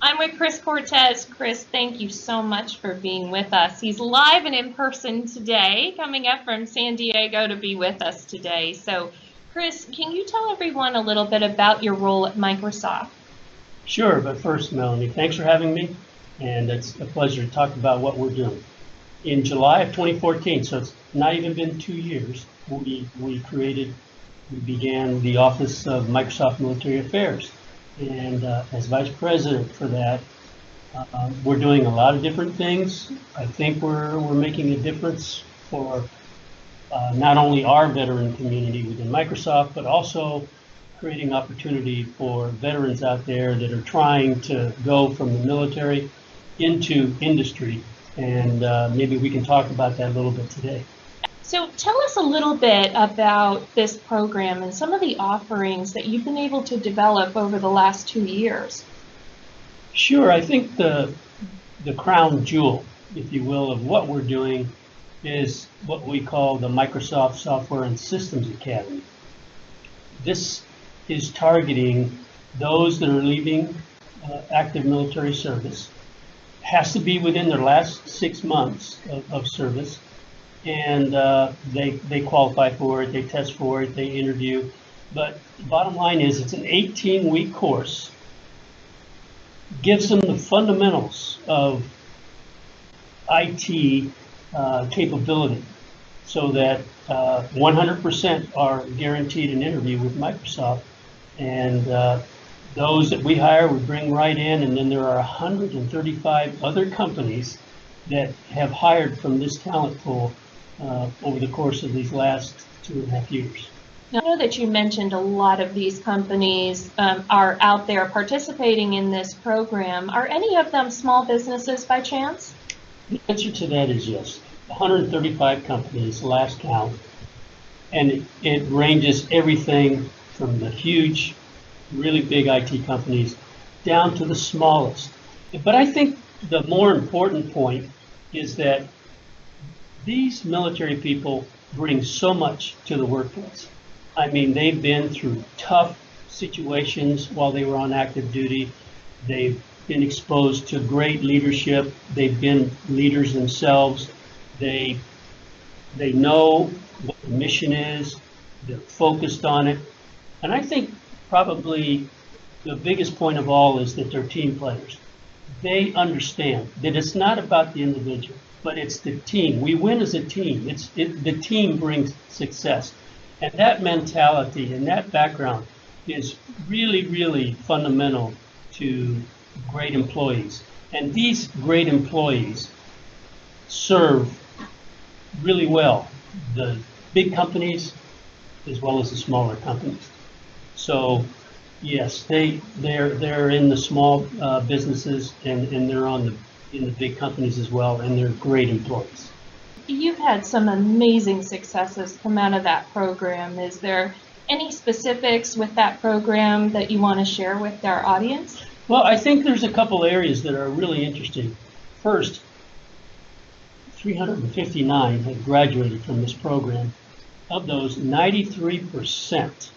I'm with Chris Cortez. Chris, thank you so much for being with us. He's live and in person today, coming up from San Diego to be with us today. So, Chris, can you tell everyone a little bit about your role at Microsoft? Sure, but first, Melanie, thanks for having me, and it's a pleasure to talk about what we're doing. In July of 2014, so it's not even been 2 years, we began the Office of Microsoft Military Affairs. And as vice president for that, we're doing a lot of different things. I think we're making a difference for not only our veteran community within Microsoft, but also creating opportunity for veterans out there that are trying to go from the military into industry. And maybe we can talk about that a little bit today. So tell us a little bit about this program and some of the offerings that you've been able to develop over the last 2 years. Sure, I think the crown jewel, if you will, of what we're doing is what we call the Microsoft Software and Systems Academy. This is targeting those that are leaving active military service. Has to be within their last 6 months of service. And they qualify for it, they test for it, they interview. But the bottom line is it's an 18-week course. Gives them the fundamentals of IT capability so that 100% are guaranteed an interview with Microsoft. And those that we hire, we bring right in, and then there are 135 other companies that have hired from this talent pool over the course of these last 2.5 years. I know that you mentioned a lot of these companies are out there participating in this program. Are any of them small businesses by chance? The answer to that is yes. 135 companies, last count, and it ranges everything from the huge, really big IT companies down to the smallest. But I think the more important point is that these military people bring so much to the workplace. I mean, they've been through tough situations while they were on active duty. They've been exposed to great leadership. They've been leaders themselves. They know what the mission is. They're focused on it. And I think probably the biggest point of all is that they're team players. They understand that it's not about the individual, but it's the team. We win as a team. The team brings success. And that mentality and that background is really, really fundamental to great employees. And these great employees serve really well the big companies as well as the smaller companies. So yes, they're in the small businesses and they're in the big companies as well, and they're great employees. You've had some amazing successes come out of that program. Is there any specifics with that program that you want to share with our audience? Well, I think there's a couple areas that are really interesting. First, 359 have graduated from this program. Of those, 93%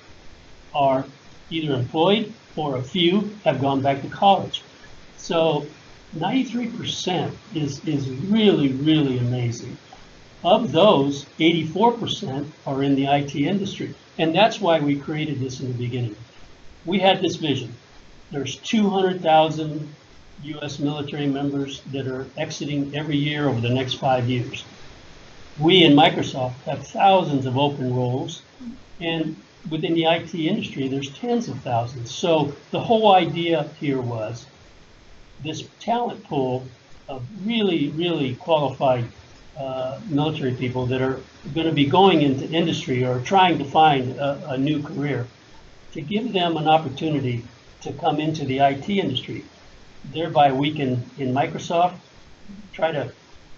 are either employed or a few have gone back to college. So 93% is really, really amazing. Of those, 84% are in the IT industry. And that's why we created this in the beginning. We had this vision. There's 200,000 U.S. military members that are exiting every year over the next 5 years. We in Microsoft have thousands of open roles, and within the IT industry, there's tens of thousands. So the whole idea here was this talent pool of really, really qualified military people that are going to be going into industry or trying to find a new career, to give them an opportunity to come into the IT industry. Thereby we can, in Microsoft, try to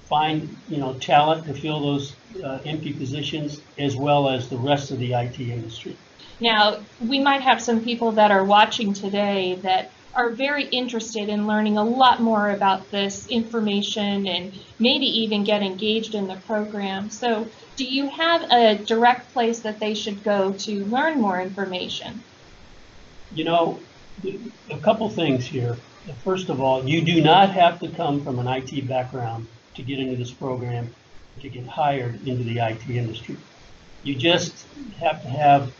find talent to fill those empty positions, as well as the rest of the IT industry. Now, we might have some people that are watching today that are very interested in learning a lot more about this information and maybe even get engaged in the program. So do you have a direct place that they should go to learn more information? A couple things here. First of all, you do not have to come from an IT background to get into this program, to get hired into the IT industry. You just have to have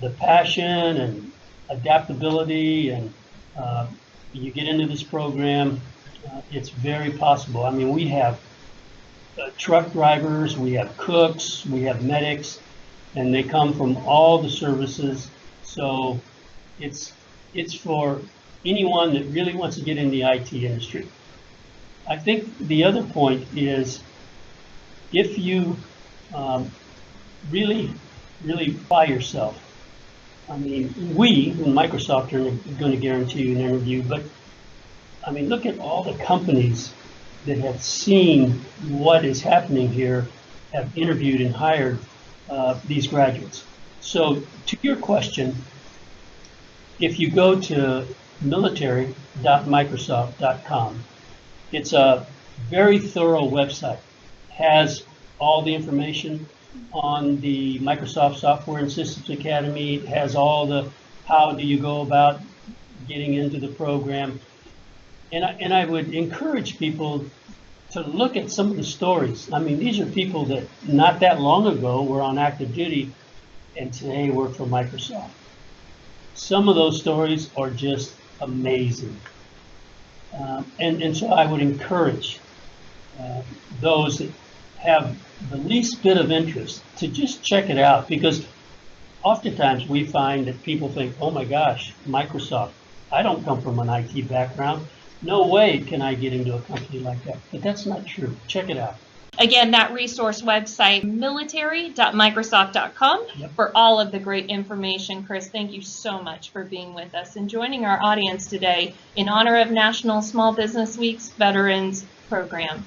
the passion and adaptability, and you get into this program, it's very possible. I mean, we have truck drivers, we have cooks, we have medics, and they come from all the services. So it's for anyone that really wants to get in the IT industry. I think the other point is, if you really buy yourself, I mean, we in Microsoft are going to guarantee you an interview, but I mean, look at all the companies that have seen what is happening here, have interviewed and hired these graduates. So to your question, if you go to military.microsoft.com, it's a very thorough website. Has all the information on the Microsoft Software and Systems Academy. It has all the how do you go about getting into the program. And I would encourage people to look at some of the stories. I mean, these are people that not that long ago were on active duty and today work for Microsoft. Some of those stories are just amazing. And so I would encourage those that have the least bit of interest to just check it out, because oftentimes we find that people think, oh my gosh, Microsoft, I don't come from an IT background. No way can I get into a company like that. But that's not true. Check it out. Again, that resource website, military.microsoft.com, Yep. for all of the great information. Cris, thank you so much for being with us and joining our audience today in honor of National Small Business Week's Veterans Program.